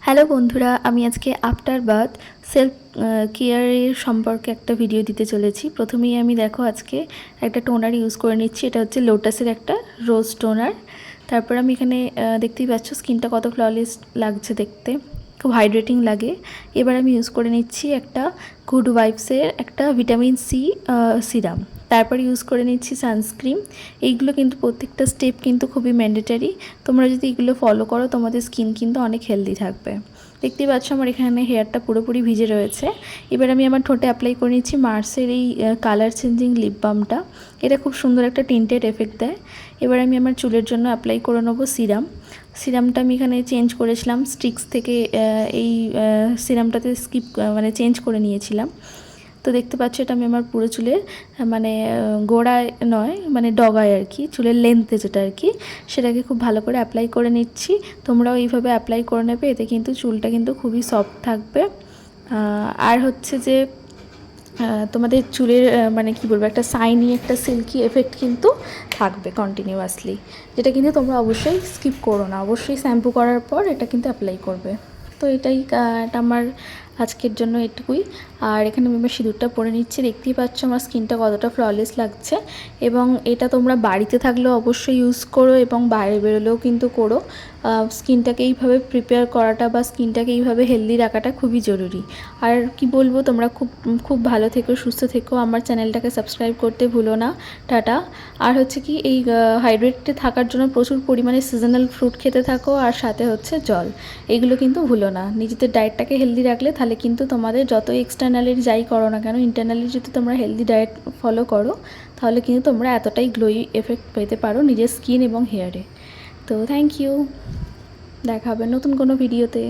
Hello বন্ধুরা, আমি আজকে আফটার বাথ সেলফ কেয়ারের সম্পর্কে একটা ভিডিও দিতে চলেছি। প্রথমেই আমি দেখো আজকে একটা টোনার ইউজ করে নিচ্ছি। এটা হচ্ছে লোটাসের একটা রোজ টোনার। তারপর আমি এখানে দেখতেই পাচ্ছ স্কিনটা কত ফ্ললেস লাগছে দেখতে, খুব হাইড্রেটিং লাগে। এবার আমি ইউজ করে নিচ্ছি একটা গুড ভাইবসের একটা ভিটামিন সি সিরাম। তারপর ইউজ করে নিচ্ছি সানস্ক্রিন। এইগুলো কিন্তু প্রত্যেকটা স্টেপ কিন্তু খুবই ম্যান্ডেটারি। তোমরা যদি এগুলো ফলো করো তোমাদের স্কিন কিন্তু অনেক হেলদি থাকবে। দেখতেই পাচ্ছ আমার এখানে হেয়ারটা পুরোপুরি ভিজে রয়েছে। এবার আমি আমার ঠোঁটে অ্যাপ্লাই করে নিচ্ছি মার্সের এই কালার চেঞ্জিং লিপ বামটা। এটা খুব সুন্দর একটা টিন্টেড এফেক্ট দেয়। এবার আমি আমার চুলের জন্য অ্যাপ্লাই করে নেবো সিরামটা আমি এখানে চেঞ্জ করেছিলাম স্টিক্স থেকে, এই সিরামটাতে মানে চেঞ্জ করে নিয়েছিলাম। তো দেখতে পাচ্ছ এটা আমি আমার পুরো চুলের মানে গোড়ায় নয়, মানে ডগায় আর কি, চুলের লেন্থে যেটা আর কি, সেটাকে খুব ভালো করে অ্যাপ্লাই করে নিচ্ছি। তোমরাও এইভাবে অ্যাপ্লাই করে নেবে, এতে কিন্তু চুলটা কিন্তু খুবই সফট থাকবে। আর হচ্ছে যে তোমাদের চুলের মানে কি বলবো, একটা শাইনি একটা সিল্কি এফেক্ট কিন্তু থাকবে কন্টিনিউয়াসলি, যেটা কিন্তু তোমরা অবশ্যই স্কিপ করো না। অবশ্যই শ্যাম্পু করার পর এটা কিন্তু অ্যাপ্লাই করবে। তো এটাই এটা আমার আজকের জন্য এটুকুই। আর এখানে আমি আমার সিঁদুরটা পরে নিচ্ছি। দেখতেই পাচ্ছ আমার স্কিনটা কতটা ফ্ললেস লাগছে। এবং এটা তোমরা বাড়িতে থাকলেও অবশ্যই ইউজ করো এবং বাইরে বেরোলেও কিন্তু করো। স্কিনটাকে এইভাবে প্রিপেয়ার করাটা বা স্কিনটাকে এইভাবে হেলদি রাখাটা খুবই জরুরি। আর কি বলবো, তোমরা খুব খুব ভালো থেকো, সুস্থ থেকো। আমার চ্যানেলটাকে সাবস্ক্রাইব করতে ভুলো না। টাটা। আর হচ্ছে কি, এই হাইড্রেটে থাকার জন্য প্রচুর পরিমাণে সিজনাল ফ্রুট খেতে থাকো, আর সাথে হচ্ছে জল, এগুলো কিন্তু ভুলো না। নিজেদের ডায়েটটাকে হেলদি রাখলে তাহলে কিন্তু তোমাদের যতই এক্সটার্নালি যাই করো না কেন, ইন্টারনালি যদি তোমরা হেলদি ডায়েট ফলো করো তাহলে কিন্তু তোমরা এতটাই গ্লোই এফেক্ট পেতে পারো নিজের স্কিন এবং হেয়ারে। তো থ্যাংক ইউ, দেখা হবে নতুন কোনো ভিডিওতে।